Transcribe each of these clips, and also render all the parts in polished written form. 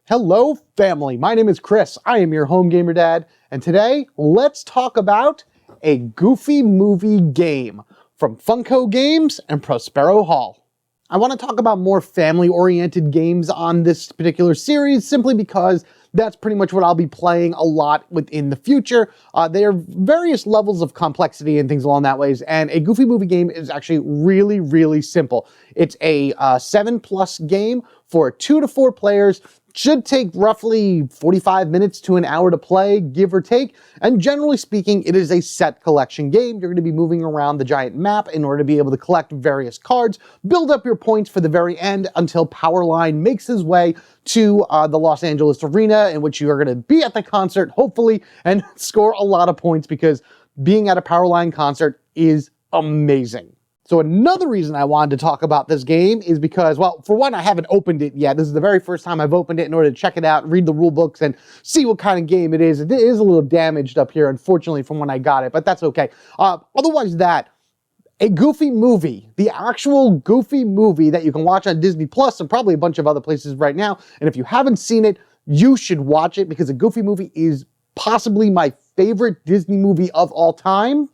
Hello family, my name is Chris. I am your home gamer dad, and today let's talk about a Goofy movie game from Funko Games and Prospero Hall. I want to talk about more family-oriented games on this particular series simply because that's pretty much what I'll be playing a lot within the future. There are various levels of complexity and things along that ways, and a Goofy movie game is actually really, really simple. It's a 7+ game for 2 to 4 players. Should take roughly 45 minutes to an hour to play, give or take. And generally speaking, it is a set collection game. You're going to be moving around the giant map in order to be able to collect various cards, build up your points for the very end until Powerline makes his way to the Los Angeles arena, in which you are going to be at the concert, hopefully, and score a lot of points because being at a Powerline concert is amazing. So another reason I wanted to talk about this game is because, well, for one, I haven't opened it yet. This is the very first time I've opened it in order to check it out, read the rule books, and see what kind of game it is. It is a little damaged up here, unfortunately, from when I got it, but that's okay. Otherwise a Goofy movie, the actual Goofy movie that you can watch on Disney Plus and probably a bunch of other places right now, and if you haven't seen it, you should watch it because a Goofy movie is possibly my favorite Disney movie of all time,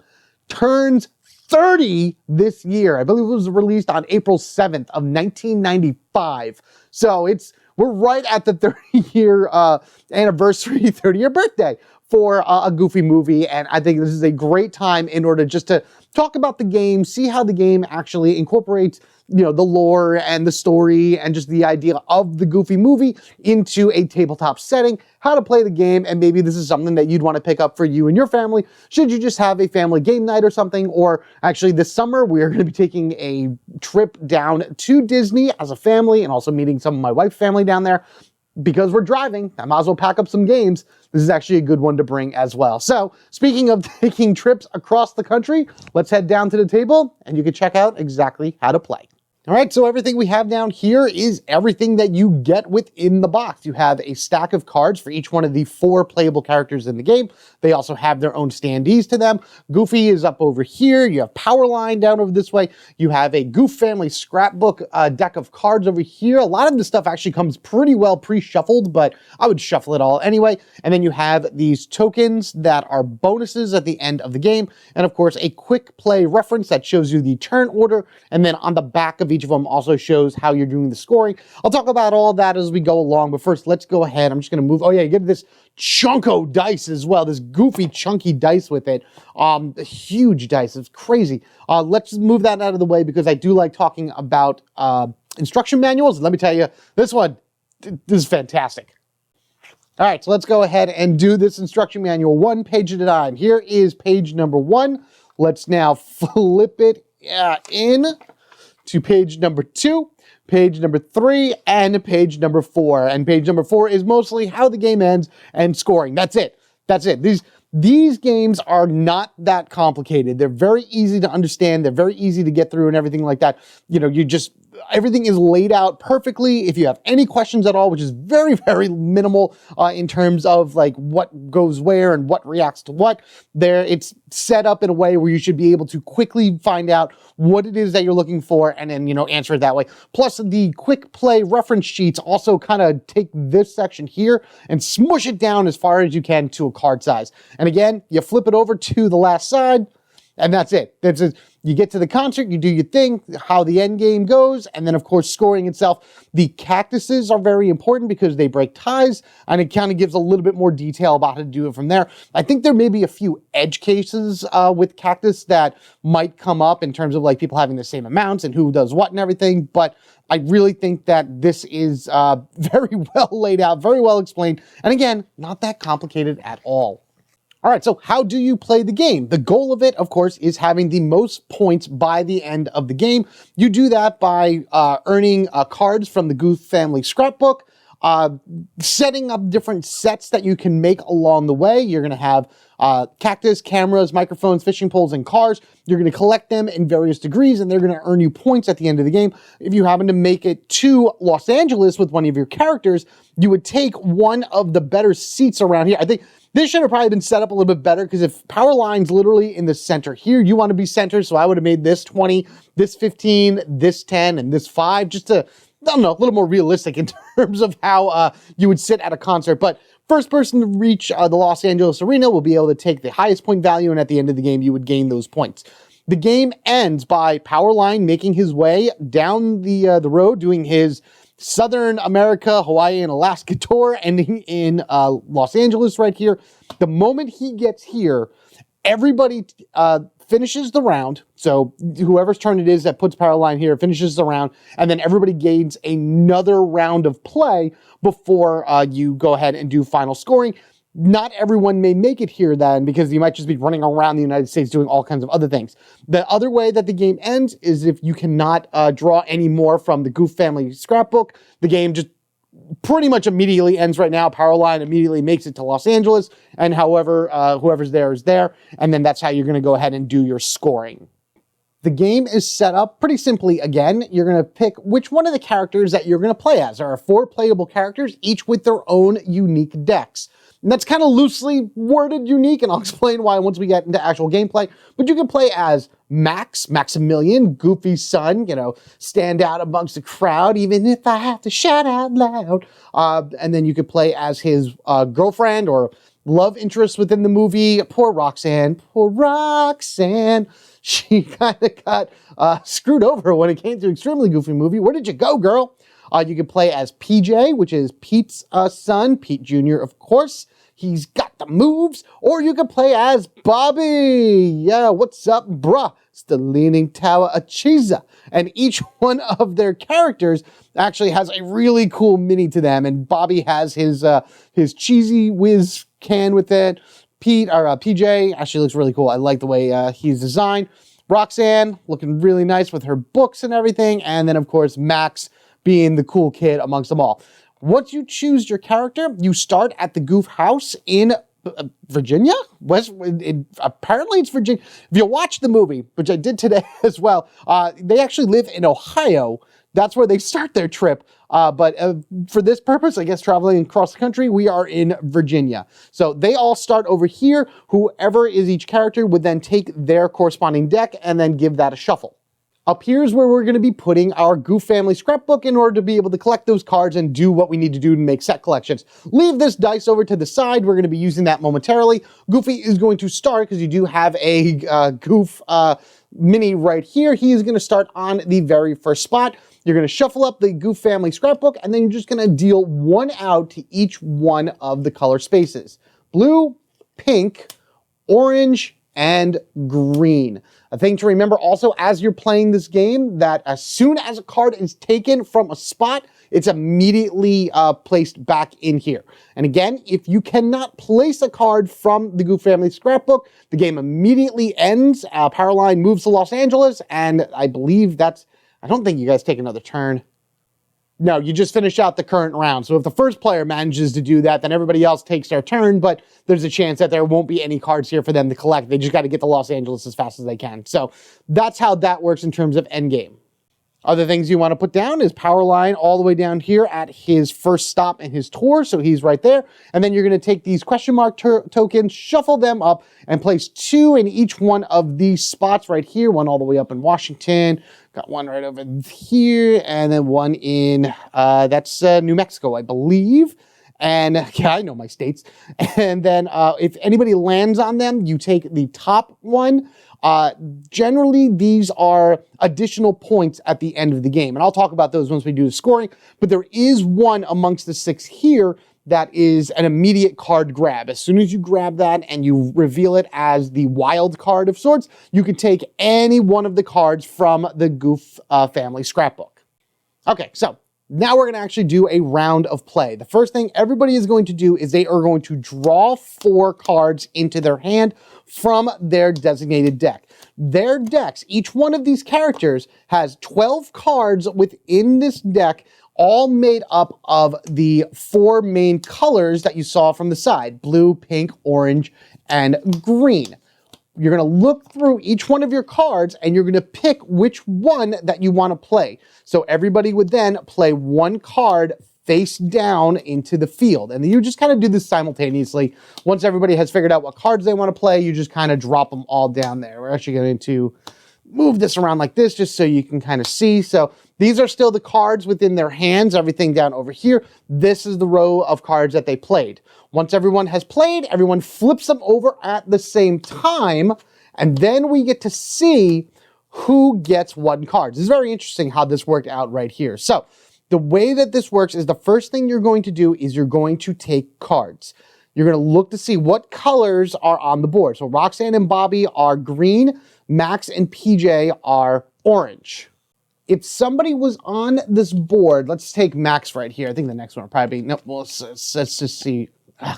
turns 30 this year. I believe it was released on April 7th of 1995. So we're right at the 30-year anniversary, 30-year birthday for a Goofy movie. And I think this is a great time in order just to talk about the game, see how the game actually incorporates, the lore and the story and just the idea of the Goofy movie into a tabletop setting, how to play the game, and maybe this is something that you'd want to pick up for you and your family should you just have a family game night or something. Or actually this summer, we are going to be taking a trip down to Disney as a family and also meeting some of my wife's family down there. Because we're driving, I might as well pack up some games. This is actually a good one to bring as well. So, speaking of taking trips across the country, let's head down to the table and you can check out exactly how to play. All right, so everything we have down here is everything that you get within the box. You have a stack of cards for each one of the 4 playable characters in the game. They also have their own standees to them. Goofy is up over here. You have Powerline down over this way. You have a Goof Family Scrapbook deck of cards over here. A lot of the stuff actually comes pretty well pre-shuffled, but I would shuffle it all anyway. And then you have these tokens that are bonuses at the end of the game. And of course, a quick play reference that shows you the turn order. And then on the back of each of them also shows how you're doing the scoring. I'll talk about all that as we go along, but first let's go ahead. I'm just going to move. Oh yeah, you get this chunko dice as well, this goofy chunky dice with it. A huge dice, it's crazy. Let's move that out of the way because I do like talking about instruction manuals. Let me tell you, this is fantastic. All right, so let's go ahead and do this instruction manual 1 page at a time. Here is page number 1. Let's now flip it in to page number 2, page number 3, and page number 4. And page number 4 is mostly how the game ends and scoring. That's it. That's it. These games are not that complicated. They're very easy to understand. They're very easy to get through and everything like that. Everything is laid out perfectly. If you have any questions at all, which is very, very minimal in terms of like what goes where and what reacts to what, it's set up in a way where you should be able to quickly find out what it is that you're looking for and then, answer it that way. Plus the quick play reference sheets also kind of take this section here and smush it down as far as you can to a card size. And again, you flip it over to the last side and that's it. You get to the concert, you do your thing, how the end game goes, and then of course scoring itself. The cactuses are very important because they break ties, and it kind of gives a little bit more detail about how to do it from there. I think there may be a few edge cases with cactus that might come up in terms of like people having the same amounts and who does what and everything, but I really think that this is very well laid out, very well explained, and again, not that complicated at all. All right, so how do you play the game? The goal of it, of course, is having the most points by the end of the game. You do that by earning cards from the Goof Family Scrapbook, setting up different sets that you can make along the way. You're going to have cactus, cameras, microphones, fishing poles, and cars. You're going to collect them in various degrees, and they're going to earn you points at the end of the game. If you happen to make it to Los Angeles with one of your characters, you would take one of the better seats around here. I think this should have probably been set up a little bit better because if Powerline's literally in the center here, you want to be centered. So I would have made this 20, this 15, this 10, and this 5 just to I don't know, a little more realistic in terms of how you would sit at a concert. But first person to reach the Los Angeles Arena will be able to take the highest point value, and at the end of the game, you would gain those points. The game ends by Powerline making his way down the road, doing his Southern America, Hawaii, and Alaska tour, ending in Los Angeles right here. The moment he gets here, everybody finishes the round. So whoever's turn it is that puts Powerline here finishes the round, and then everybody gains another round of play before you go ahead and do final scoring. Not everyone may make it here then, because you might just be running around the United States doing all kinds of other things. The other way that the game ends is if you cannot draw any more from the Goof family scrapbook. The game just pretty much immediately ends right now. Powerline immediately makes it to Los Angeles, and whoever's there is there, and then that's how you're going to go ahead and do your scoring. The game is set up pretty simply. Again, you're going to pick which one of the characters that you're going to play as. There are 4 playable characters, each with their own unique decks. And that's kind of loosely worded unique, and I'll explain why once we get into actual gameplay. But you can play as Maximilian, Goofy's son, stand out amongst the crowd, even if I have to shout out loud. And then you could play as his girlfriend or love interest within the movie. Poor Roxanne. She kind of got screwed over when it came to Extremely Goofy Movie. Where did you go, girl? You can play as PJ, which is Pete's son, Pete Jr., of course. He's got the moves. Or you can play as Bobby. Yeah, what's up, bruh? It's the Leaning Tower of Cheesa. And each one of their characters actually has a really cool mini to them. And Bobby has his Cheesy Whiz can with it. PJ actually looks really cool. I like the way he's designed. Roxanne looking really nice with her books and everything. And then, of course, Max being the cool kid amongst them all. Once you choose your character, you start at the Goof house in Virginia? Apparently it's Virginia. If you watch the movie, which I did today as well, they actually live in Ohio. That's where they start their trip. But for this purpose, I guess traveling across the country, we are in Virginia. So they all start over here. Whoever is each character would then take their corresponding deck and then give that a shuffle. Up here is where we're going to be putting our Goof family scrapbook in order to be able to collect those cards and do what we need to do to make set collections. Leave this dice over to the side. We're going to be using that momentarily. Goofy is going to start because you do have a Goof mini right here. He is going to start on the very first spot. You're going to shuffle up the Goof family scrapbook, and then you're just going to deal 1 out to each one of the color spaces. Blue, pink, orange, and green. A thing to remember also as you're playing this game, that as soon as a card is taken from a spot, it's immediately placed back in here. And again, if you cannot place a card from the Goof family scrapbook, the game immediately ends. Powerline moves to Los Angeles, and I believe I don't think you guys take another turn. No, you just finish out the current round. So if the first player manages to do that, then everybody else takes their turn, but there's a chance that there won't be any cards here for them to collect. They just got to get to Los Angeles as fast as they can. So that's how that works in terms of endgame. Other things you want to put down is Powerline all the way down here at his first stop in his tour. So he's right there. And then you're going to take these question mark tokens, shuffle them up, and place 2 in each one of these spots right here. 1 all the way up in Washington. Got 1 right over here. And then 1 in, that's New Mexico, I believe. And yeah, I know my states. And then if anybody lands on them, you take the top one. Generally, these are additional points at the end of the game. And I'll talk about those once we do the scoring. But there is one amongst the 6 here that is an immediate card grab. As soon as you grab that and you reveal it as the wild card of sorts, you can take any one of the cards from the Goof family scrapbook. Okay, so now we're going to actually do a round of play. The first thing everybody is going to do is they are going to draw 4 cards into their hand from their designated deck. Their decks, each one of these characters has 12 cards within this deck, all made up of the 4 main colors that you saw from the side: blue, pink, orange, and green. You're going to look through each one of your cards and you're going to pick which one that you want to play. So everybody would then play 1 card face down into the field. And you just kind of do this simultaneously. Once everybody has figured out what cards they want to play, you just kind of drop them all down there. We're actually going to move this around like this just so you can kind of see. So These are still the cards within their hands, everything down over here. This is the row of cards that they played. Once everyone has played, everyone flips them over at the same time, and then we get to see who gets one card. This is very interesting how this worked out right here. So the way that this works is the first thing you're going to do is you're going to take cards. You're going to look to see what colors are on the board. So Roxanne and Bobby are green, Max and PJ are orange. If somebody was on this board, let's take Max right here. I think the next one will probably be, no, well, let's just see.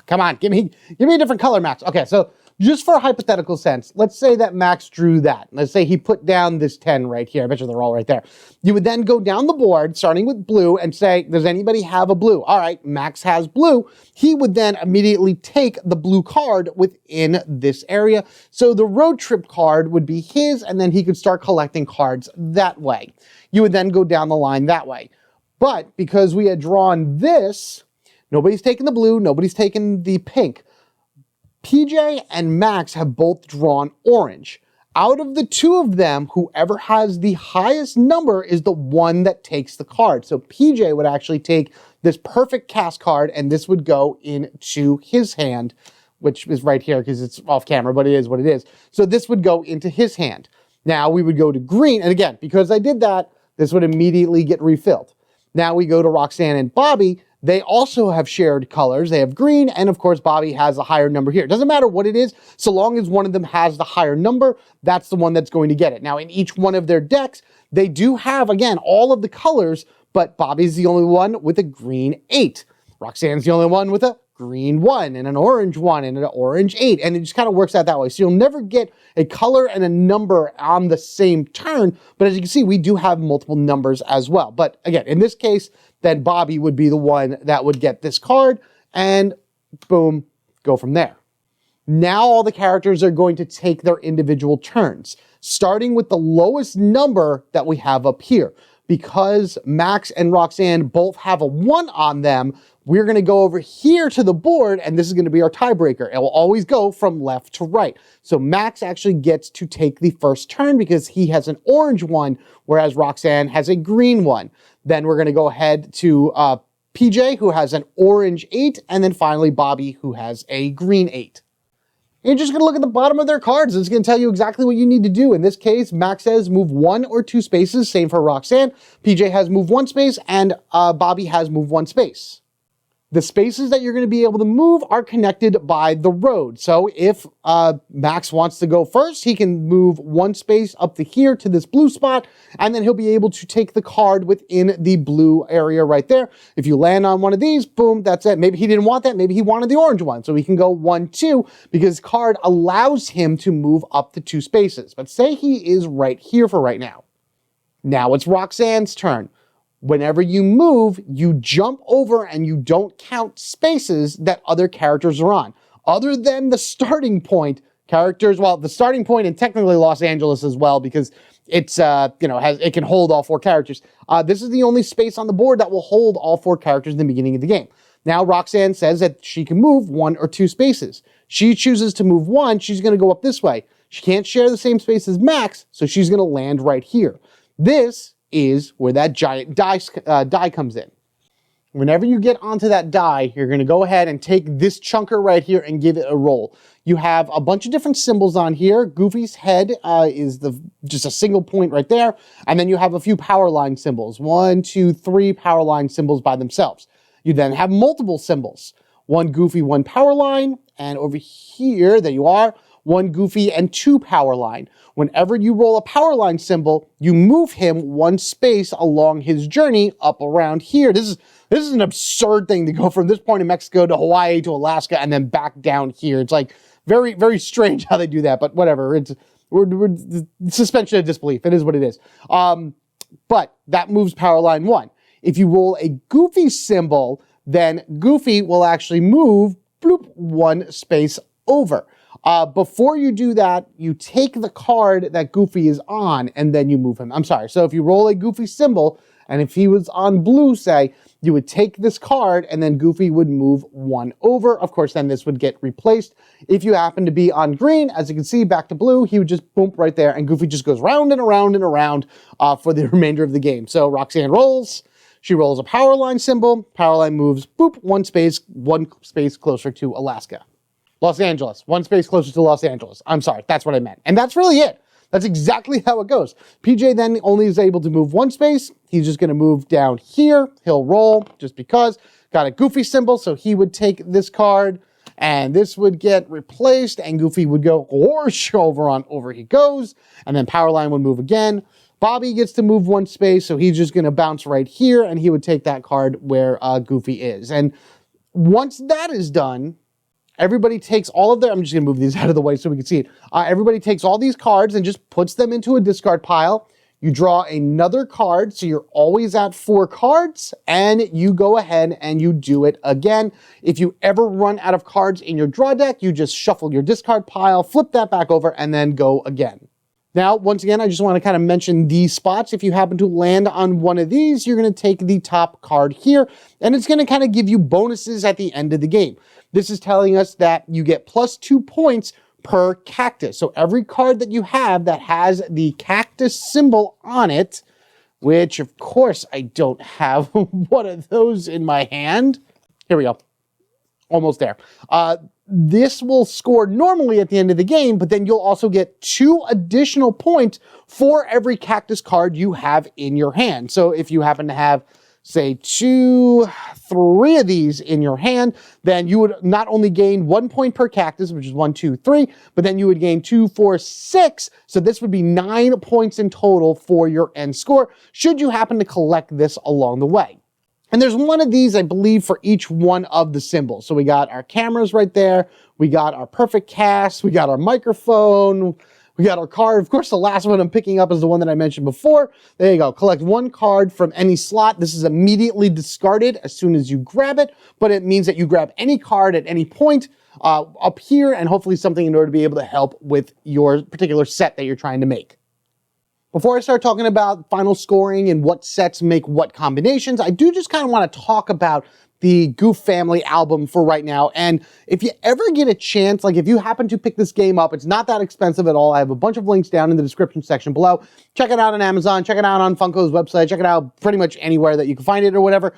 Come on, give me a different color, Max. Okay, so just for a hypothetical sense, let's say that Max drew that. Let's say he put down this 10 right here. I bet you they're all right there. You would then go down the board, starting with blue, and say, does anybody have a blue? All right, Max has blue. He would then immediately take the blue card within this area. So the road trip card would be his, and then he could start collecting cards that way. You would then go down the line that way. But because we had drawn this, nobody's taken the blue, nobody's taken the pink. PJ and Max have both drawn orange. Out of the two of them, whoever has the highest number is the one that takes the card. So PJ would actually take this perfect cast card, and this would go into his hand, which is right here because it's off camera, but it is what it is. So this would go into his hand. Now we would go to green, and again, because I did that, this would immediately get refilled. Now we go to Roxanne and Bobby. They also have shared colors. They have green, and of course, Bobby has a higher number here. It doesn't matter what it is, so long as one of them has the higher number, that's the one that's going to get it. Now, in each one of their decks, they do have, again, all of the colors, but Bobby's the only one with a green 8. Roxanne's the only one with a green 1, and an orange 1, and an orange 8, and it just kind of works out that way. So you'll never get a color and a number on the same turn, but as you can see, we do have multiple numbers as well. But again, in this case, then Bobby would be the one that would get this card, and boom, go from there. Now all the characters are going to take their individual turns, starting with the lowest number that we have up here. Because Max and Roxanne both have a 1 on them, we're going to go over here to the board, and this is going to be our tiebreaker. It will always go from left to right. So Max actually gets to take the first turn because he has an orange 1, whereas Roxanne has a green 1. Then we're going to go ahead to PJ, who has an orange 8, and then finally Bobby, who has a green 8. You're just going to look at the bottom of their cards. It's going to tell you exactly what you need to do. In this case, Max says move 1 or 2 spaces. Same for Roxanne. PJ has move 1 space, and Bobby has move 1 space. The spaces that you're going to be able to move are connected by the road. So if Max wants to go first, he can move 1 space up to here to this blue spot, and then he'll be able to take the card within the blue area right there. If you land on one of these, boom, that's it. Maybe he didn't want that. Maybe he wanted the orange one. So he can go 1, 2, because his card allows him to move up to 2 spaces. But say he is right here for right now. Now it's Roxanne's turn. Whenever you move, you jump over and you don't count spaces that other characters are on. Other than the starting point, characters, well, the starting point and technically Los Angeles as well, because it's, it can hold all 4 characters. This is the only space on the board that will hold all 4 characters in the beginning of the game. Now, Roxanne says that she can move 1 or 2 spaces. She chooses to move 1, she's going to go up this way. She can't share the same space as Max, so she's going to land right here. This is where that giant die comes in. Whenever you get onto that die, you're going to go ahead and take this chunker right here and give it a roll. You have a bunch of different symbols on here. Goofy's head is just a single point right there. And then you have a few Powerline symbols. 1, 2, 3 Powerline symbols by themselves. You then have multiple symbols. 1 Goofy, 1 Powerline. And over here, there you are, 1 Goofy and 2 Powerline. Whenever you roll a Powerline symbol, you move him 1 space along his journey up around here. This is an absurd thing to go from this point in Mexico to Hawaii to Alaska and then back down here. It's like very, very strange how they do that, but whatever. We're suspension of disbelief. It is what it is. But that moves Powerline 1. If you roll a Goofy symbol, then Goofy will actually move bloop 1 space over. Before you do that, you take the card that Goofy is on and then you move him. I'm sorry. So if you roll a Goofy symbol, and if he was on blue, say, You would take this card and then Goofy would move one over. Of course, then this would get replaced. If you happen to be on green, as you can see, back to blue, he would just boom right there, and Goofy just goes round and around and around for the remainder of the game. So Roxanne rolls. She rolls a Powerline symbol. Powerline moves, boop, one space closer to Alaska. Los Angeles, one space closer to Los Angeles. I'm sorry, that's what I meant. And that's really it. That's exactly how it goes. PJ then only is able to move one space. He's just going to move down here. He'll roll just because. Got a Goofy symbol, so he would take this card, and this would get replaced, and Goofy would go Gwarsh over he goes, and then Powerline would move again. Bobby gets to move one space, so he's just going to bounce right here, and he would take that card where Goofy is. And once that is done, everybody takes all of their, I'm just going to move these out of the way so we can see it. Everybody takes all these cards and just puts them into a discard pile. You draw another card, so you're always at 4 cards, and you go ahead and you do it again. If you ever run out of cards in your draw deck, you just shuffle your discard pile, flip that back over, and then go again. Now, once again, I just want to kind of mention these spots. If you happen to land on one of these, you're going to take the top card here, and it's going to kind of give you bonuses at the end of the game. This is telling us that you get +2 points per cactus. So every card that you have that has the cactus symbol on it, which of course I don't have one of those in my hand. Here we go. Almost there. This will score normally at the end of the game, but then you'll also get 2 additional points for every cactus card you have in your hand. So if you happen to have, say, 2, 3 of these in your hand, then you would not only gain 1 point per cactus, which is 1, 2, 3, but then you would gain 2, 4, 6. So this would be 9 points in total for your end score, should you happen to collect this along the way. And there's one of these, I believe, for each one of the symbols. So we got our cameras right there. We got our perfect cast. We got our microphone. We got our card. Of course, the last one I'm picking up is the one that I mentioned before. There you go. Collect 1 card from any slot. This is immediately discarded as soon as you grab it, but it means that you grab any card at any point up here, and hopefully something in order to be able to help with your particular set that you're trying to make. Before I start talking about final scoring and what sets make what combinations, I do just kind of want to talk about the Goof Family album for right now. And if you ever get a chance, like if you happen to pick this game up, it's not that expensive at all. I have a bunch of links down in the description section below. Check it out on Amazon, check it out on Funko's website, check it out pretty much anywhere that you can find it or whatever.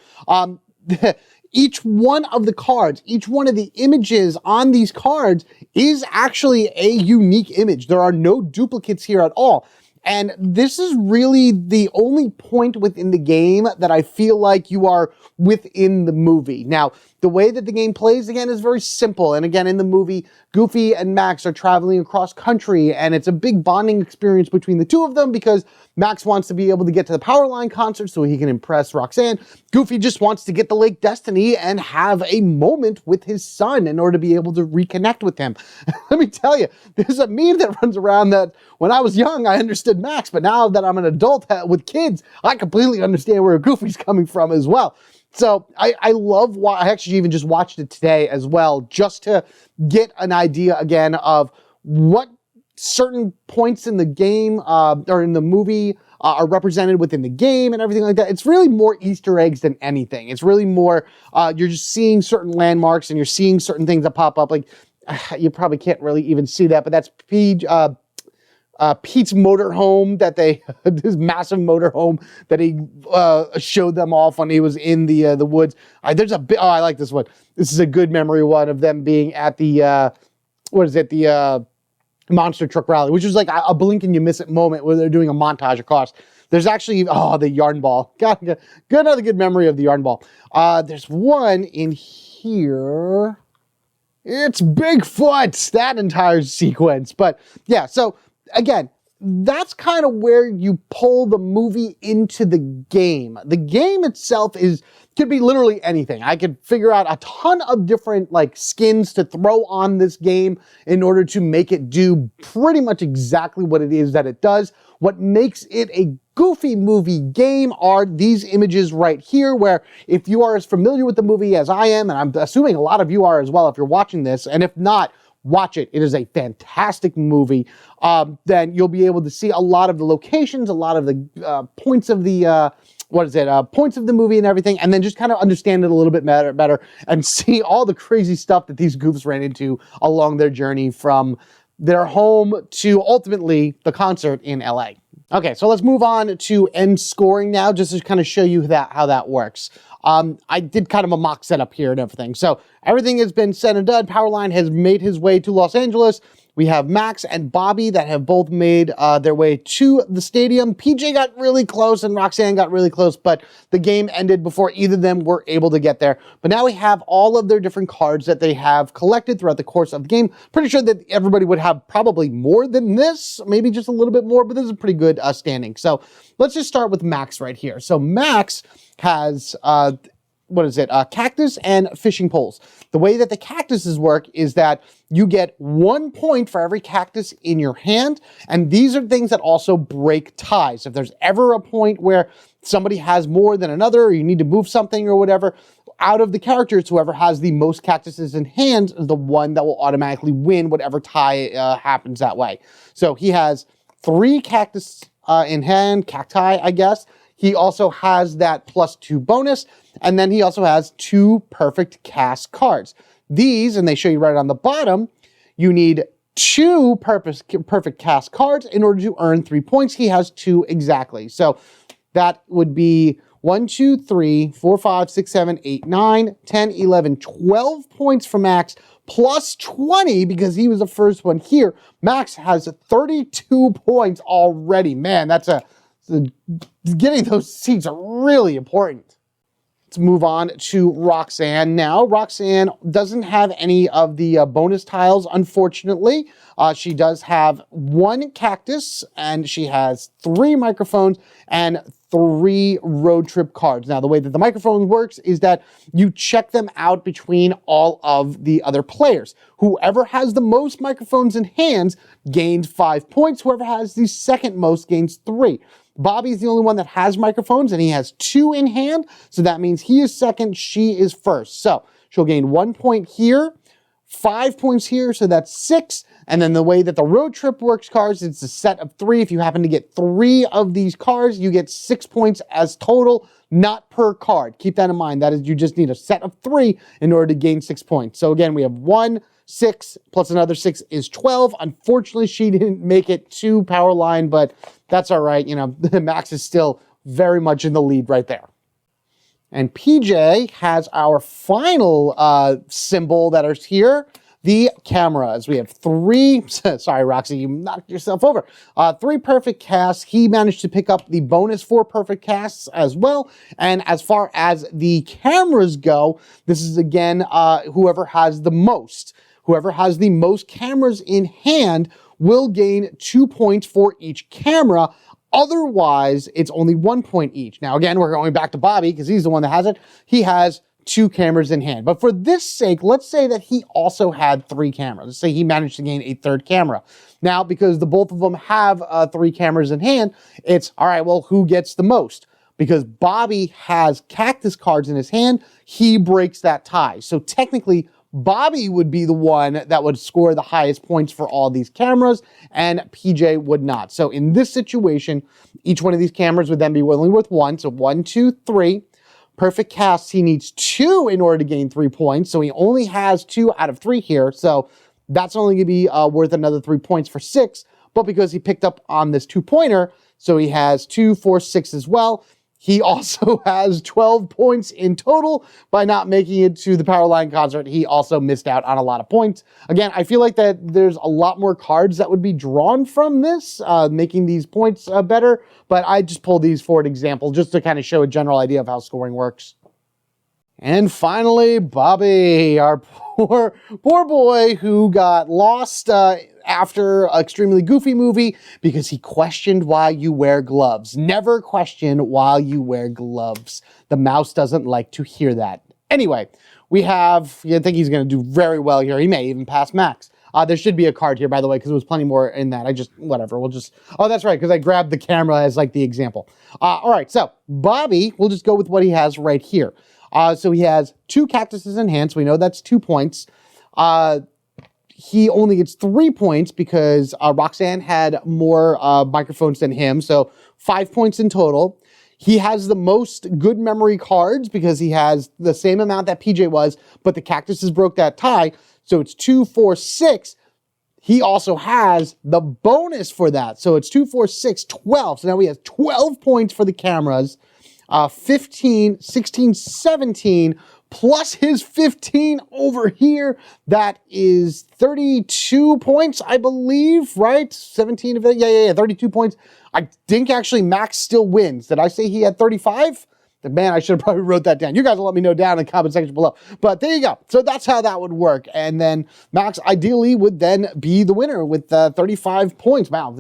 Each one of the cards, each one of the images on these cards is actually a unique image. There are no duplicates here at all. And this is really the only point within the game that I feel like you are within the movie. Now, the way that the game plays, again, is very simple. And again, in the movie, Goofy and Max are traveling across country, and it's a big bonding experience between the two of them because Max wants to be able to get to the Powerline concert so he can impress Roxanne. Goofy just wants to get to Lake Destiny and have a moment with his son in order to be able to reconnect with him. Let me tell you, there's a meme that runs around that when I was young, I understood Max, but now that I'm an adult with kids, I completely understand where Goofy's coming from as well. So I love why I actually even just watched it today as well, just to get an idea again of what certain points in the game or in the movie are represented within the game and everything like that. It's really more Easter eggs than anything. It's really more, you're just seeing certain landmarks and you're seeing certain things that pop up. Like you probably can't really even see that, but that's Pete's motorhome this massive motorhome that he showed them off when he was in the woods. I like this one. This is a good memory one of them being at the, the monster truck rally, which was like a blink and you miss it moment where they're doing a montage across. There's actually, the yarn ball. Another good memory of the yarn ball. There's one in here. It's Bigfoot, that entire sequence. But yeah, so again, that's kind of where you pull the movie into the game. The game itself could be literally anything. I could figure out a ton of different skins to throw on this game in order to make it do pretty much exactly what it is that it does. What makes it a Goofy movie game are these images right here, where if you are as familiar with the movie as I am, and I'm assuming a lot of you are as well if you're watching this, and if not, watch it. It is a fantastic movie. Then you'll be able to see a lot of the locations, a lot of the points of the points of the movie and everything, and then just kind of understand it a little bit better and see all the crazy stuff that these goofs ran into along their journey from their home to ultimately the concert in LA. Okay, so let's move on to end scoring now, just to kind of show you how that works. I did kind of a mock setup here and everything. So everything has been said and done. Powerline has made his way to Los Angeles. We have Max and Bobby that have both made their way to the stadium. PJ got really close and Roxanne got really close, but the game ended before either of them were able to get there. But now we have all of their different cards that they have collected throughout the course of the game. Pretty sure that everybody would have probably more than this, maybe just a little bit more, but this is a pretty good standing. So let's just start with Max right here. So Max has cactus and fishing poles. The way that the cactuses work is that you get 1 point for every cactus in your hand, and these are things that also break ties. If there's ever a point where somebody has more than another, or you need to move something or whatever, out of the characters, whoever has the most cactuses in hand is the one that will automatically win whatever tie happens that way. So he has 3 cactus in hand, cacti, I guess. He also has that +2 bonus, and then he also has 2 perfect cast cards. These, and they show you right on the bottom, you need 2 perfect cast cards in order to earn 3 points. He has 2 exactly. So that would be 1, 2, 3, 4, 5, 6, 7, 8, 9, 10, 11, 12 points for Max, plus 20 because he was the first one here. Max has 32 points already. Man, getting those seats are really important. Let's move on to Roxanne now. Roxanne doesn't have any of the bonus tiles, unfortunately. She does have 1 cactus, and she has 3 microphones and 3 road trip cards. Now, the way that the microphone works is that you check them out between all of the other players. Whoever has the most microphones in hands gains 5 points. Whoever has the second most gains 3. Bobby's the only one that has microphones, and he has 2 in hand, so that means he is second, she is first. So she'll gain 1 point here, 5 points here, so that's 6. And then the way that the road trip works cards, it's a set of 3. If you happen to get 3 of these cards, you get 6 points as total, not per card. Keep that in mind. That is, you just need a set of 3 in order to gain 6 points. So again, we have 1, 6, plus another 6 is 12. Unfortunately, she didn't make it to Powerline, but that's all right. You know, Max is still very much in the lead right there. And PJ has our final symbol that is here, the cameras. We have 3, sorry, Roxy, you knocked yourself over. 3 perfect casts. He managed to pick up the bonus 4 perfect casts as well. And as far as the cameras go, this is again, whoever has the most. Whoever has the most cameras in hand will gain 2 points for each camera. Otherwise, it's only 1 point each. Now, again, we're going back to Bobby because he's the one that has it. He has 2 cameras in hand. But for this sake, let's say that he also had 3 cameras. Let's say he managed to gain a 3rd camera. Now, because the both of them have 3 cameras in hand, it's, all right, well, who gets the most? Because Bobby has cactus cards in his hand, he breaks that tie. So technically, Bobby would be the one that would score the highest points for all these cameras, and PJ would not. So in this situation, each one of these cameras would then be only worth 1. So 1, 2, 3. Perfect casts, he needs 2 in order to gain 3 points. So he only has 2 out of 3 here. So that's only going to be worth another 3 points for 6. But because he picked up on this 2-pointer, so he has 2, 4, 6 as well. He also has 12 points in total by not making it to the Powerline concert. He also missed out on a lot of points. Again, I feel like that there's a lot more cards that would be drawn from this, making these points better. But I just pulled these for an example just to kind of show a general idea of how scoring works. And finally, Bobby, our poor boy who got lost after an extremely goofy movie because he questioned why you wear gloves. Never question why you wear gloves. The mouse doesn't like to hear that. Anyway, we have, I think he's going to do very well here. He may even pass Max. There should be a card here, by the way, because there was plenty more in that. Whatever, we'll just, oh, that's right, because I grabbed the camera as like the example. All right, so Bobby, we'll just go with what he has right here. So he has 2 cactuses in hand, so we know that's 2 points. He only gets 3 points because Roxanne had more microphones than him, so 5 points in total. He has the most good memory cards because he has the same amount that PJ was, but the cactuses broke that tie. So it's 2, 4, 6. He also has the bonus for that. So it's 2, 4, 6, 12. So now he has 12 points for the cameras, 15, 16, 17, plus his 15 over here. That is 32 points, I believe, right? 17 of it. Yeah, 32 points. I think actually Max still wins. Did I say he had 35? Man, I should have probably wrote that down. You guys will let me know down in the comment section below. But there you go. So that's how that would work. And then Max ideally would then be the winner with 35 points. Wow,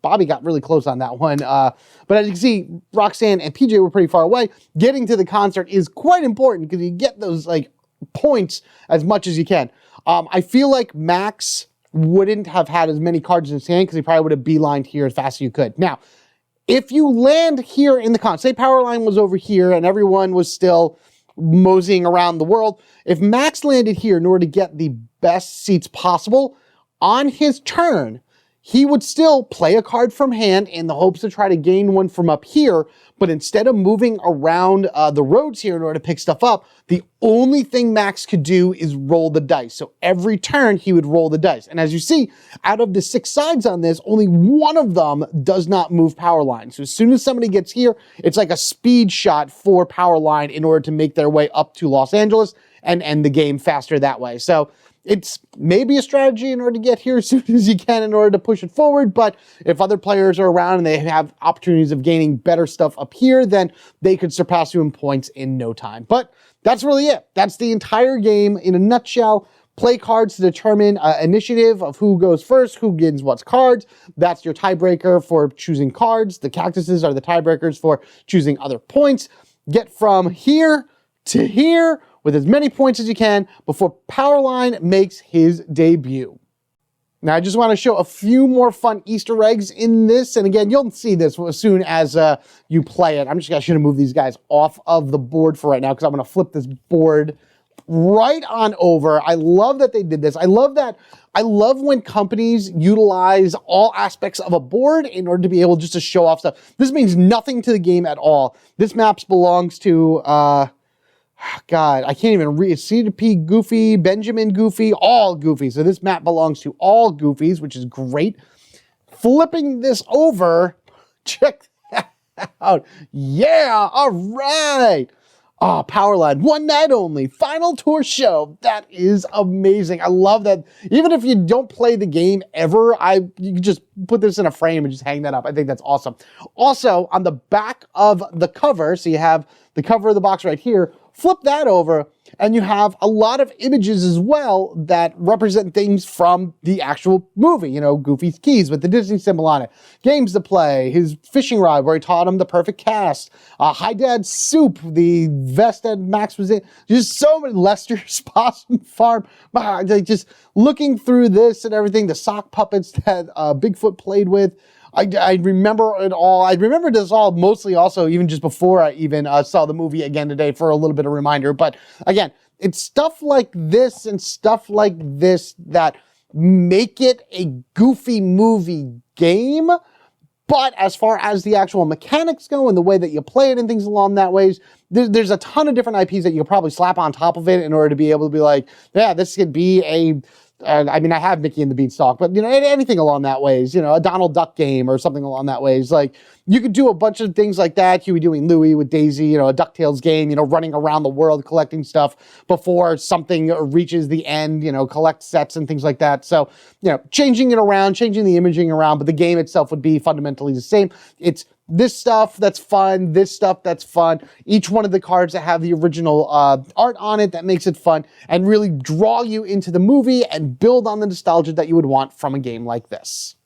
Bobby got really close on that one. But as you can see, Roxanne and PJ were pretty far away. Getting to the concert is quite important because you get those like points as much as you can. I feel like Max wouldn't have had as many cards in his hand because he probably would have beelined here as fast as you could. Now, if you land here in the con, say Powerline was over here and everyone was still moseying around the world, if Max landed here in order to get the best seats possible, on his turn, he would still play a card from hand in the hopes to try to gain one from up here, but instead of moving around the roads here in order to pick stuff up, the only thing Max could do is roll the dice. So every turn he would roll the dice. And as you see, out of the 6 sides on this, only one of them does not move Powerline. So as soon as somebody gets here, it's like a speed shot for Powerline in order to make their way up to Los Angeles and end the game faster that way. So it's maybe a strategy in order to get here as soon as you can in order to push it forward, but if other players are around and they have opportunities of gaining better stuff up here, then they could surpass you in points in no time. But that's really it. That's the entire game in a nutshell. Play cards to determine initiative of who goes first, who gets what cards. That's your tiebreaker for choosing cards. The cactuses are the tiebreakers for choosing other points. Get from here to here with as many points as you can before Powerline makes his debut. Now, I just want to show a few more fun Easter eggs in this. And again, you'll see this as soon as you play it. I should have moved these guys off of the board for right now because I'm going to flip this board right on over. I love that they did this. I love when companies utilize all aspects of a board in order to be able just to show off stuff. This means nothing to the game at all. This map belongs to... God, I can't even read. C2P Goofy, Benjamin Goofy, all Goofy. So this map belongs to all Goofies, which is great. Flipping this over, check that out. Yeah, all right. Oh, Powerline, one night only, final tour show. That is amazing. I love that. Even if you don't play the game ever, you can just put this in a frame and just hang that up. I think that's awesome. Also, on the back of the cover, so you have the cover of the box right here, flip that over, and you have a lot of images as well that represent things from the actual movie. You know, Goofy's keys with the Disney symbol on it, games to play, his fishing rod where he taught him the perfect cast, Hi Dad's soup, the vest that Max was in, just so many, Lester's Possum Farm. Just looking through this and everything, the sock puppets that Bigfoot played with. I remember it all. I remember this all mostly also even just before I even saw the movie again today for a little bit of reminder. But again, it's stuff like this and stuff like this that make it a Goofy movie game. But as far as the actual mechanics go and the way that you play it and things along that ways, there's a ton of different IPs that you could probably slap on top of it in order to be able to be like, yeah, this could be a... I mean, I have Mickey and the Beanstalk, but, you know, anything along that ways, you know, a Donald Duck game or something along that ways. Like, you could do a bunch of things like that. Huey, Dewey, and Louie with Daisy, you know, a DuckTales game, you know, running around the world collecting stuff before something reaches the end, you know, collect sets and things like that. So, you know, changing it around, changing the imaging around, but the game itself would be fundamentally the same. It's this stuff that's fun, this stuff that's fun, each one of the cards that have the original art on it that makes it fun and really draw you into the movie and build on the nostalgia that you would want from a game like this.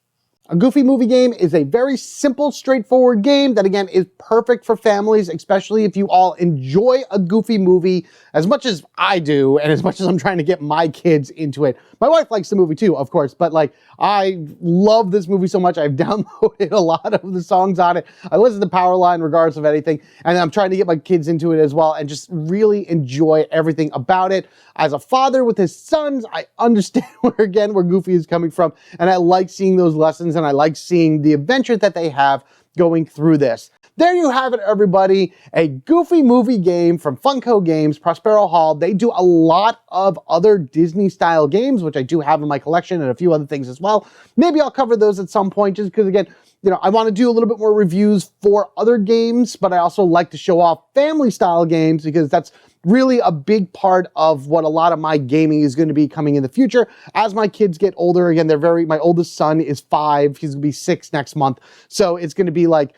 A Goofy movie game is a very simple, straightforward game that, again, is perfect for families, especially if you all enjoy a Goofy movie as much as I do and as much as I'm trying to get my kids into it. My wife likes the movie too, of course, but like, I love this movie so much. I've downloaded a lot of the songs on it. I listen to Powerline regardless of anything, and I'm trying to get my kids into it as well and just really enjoy everything about it. As a father with his sons, I understand where Goofy is coming from, and I like seeing those lessons and I like seeing the adventure that they have going through this. there you have it, everybody. A Goofy movie game from Funko Games, Prospero Hall. They do a lot of other Disney-style games, which I do have in my collection, and a few other things as well. Maybe I'll cover those at some point, just because, again, you know, I want to do a little bit more reviews for other games, but I also like to show off family-style games, because that's really a big part of what a lot of my gaming is going to be coming in the future. As my kids get older, again, my oldest son is 5, he's going to be 6 next month. So it's going to be like,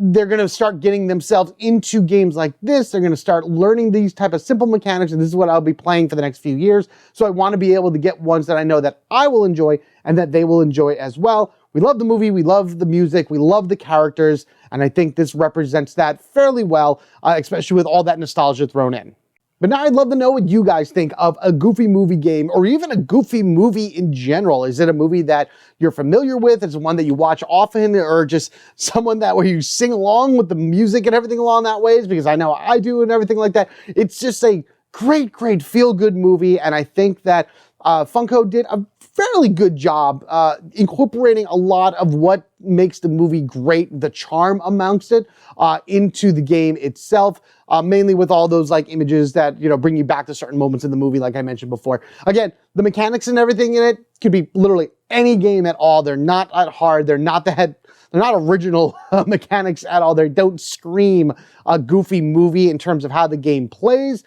they're going to start getting themselves into games like this. They're going to start learning these type of simple mechanics, and this is what I'll be playing for the next few years. So I want to be able to get ones that I know that I will enjoy and that they will enjoy as well. We love the movie, we love the music, we love the characters, and I think this represents that fairly well, especially with all that nostalgia thrown in. But now I'd love to know what you guys think of a Goofy movie game, or even a Goofy movie in general. Is it a movie that you're familiar with? Is it one that you watch often, or just someone that where you sing along with the music and everything along that ways? Because I know I do and everything like that. It's just a great, great feel-good movie, and I think that Funko did a fairly good job incorporating a lot of what makes the movie great, the charm amongst it, into the game itself, mainly with all those like images that, you know, bring you back to certain moments in the movie, like I mentioned before. Again, the mechanics and everything in it could be literally any game at all. They're not that hard. They're not they're not original mechanics at all. They don't scream a Goofy movie in terms of how the game plays,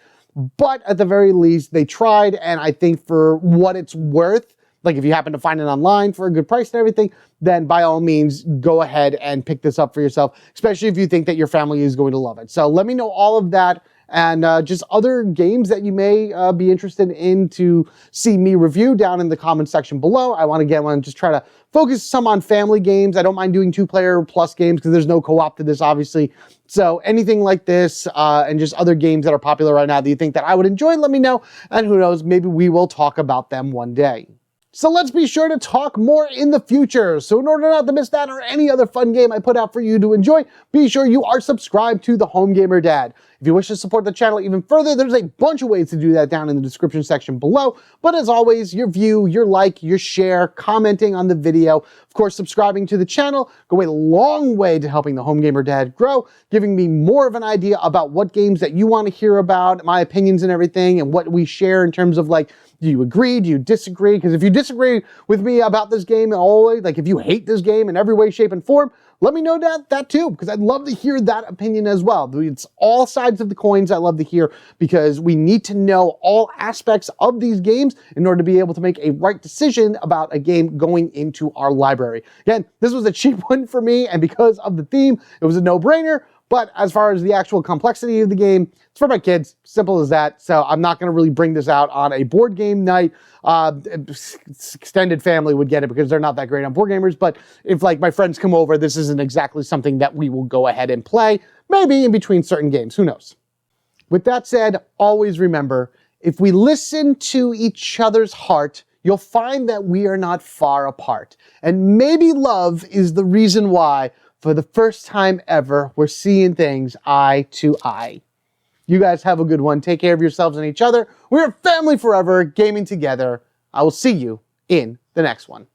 but at the very least, they tried, and I think for what it's worth, like if you happen to find it online for a good price and everything, then by all means, go ahead and pick this up for yourself, especially if you think that your family is going to love it. So let me know all of that, and just other games that you may be interested in to see me review down in the comments section below. I want to just try to focus some on family games. I don't mind doing 2-player plus games because there's no co-op to this, obviously. So anything like this and just other games that are popular right now that you think that I would enjoy, let me know. And who knows, maybe we will talk about them one day. So let's be sure to talk more in the future. So in order not to miss that or any other fun game I put out for you to enjoy, be sure you are subscribed to the Home Gamer Dad. If you wish to support the channel even further, there's a bunch of ways to do that down in the description section below. But as always, your view, your like, your share, commenting on the video, of course, subscribing to the channel go a long way to helping the Home Gamer Dad grow, giving me more of an idea about what games that you want to hear about, my opinions and everything, and what we share in terms of like, do you agree? Do you disagree? Because if you disagree with me about this game in all way, like if you hate this game in every way, shape, and form, let me know that too, because I'd love to hear that opinion as well. It's all sides of the coins I love to hear, because we need to know all aspects of these games in order to be able to make a right decision about a game going into our library. Again, this was a cheap one for me, and because of the theme, it was a no-brainer. But as far as the actual complexity of the game, it's for my kids, simple as that. So I'm not going to really bring this out on a board game night. Extended family would get it because they're not that great on board gamers. But if like my friends come over, this isn't exactly something that we will go ahead and play. Maybe in between certain games, who knows? With that said, always remember, if we listen to each other's heart, you'll find that we are not far apart. And maybe love is the reason why, for the first time ever, we're seeing things eye to eye. You guys have a good one. Take care of yourselves and each other. We're family forever, gaming together. I will see you in the next one.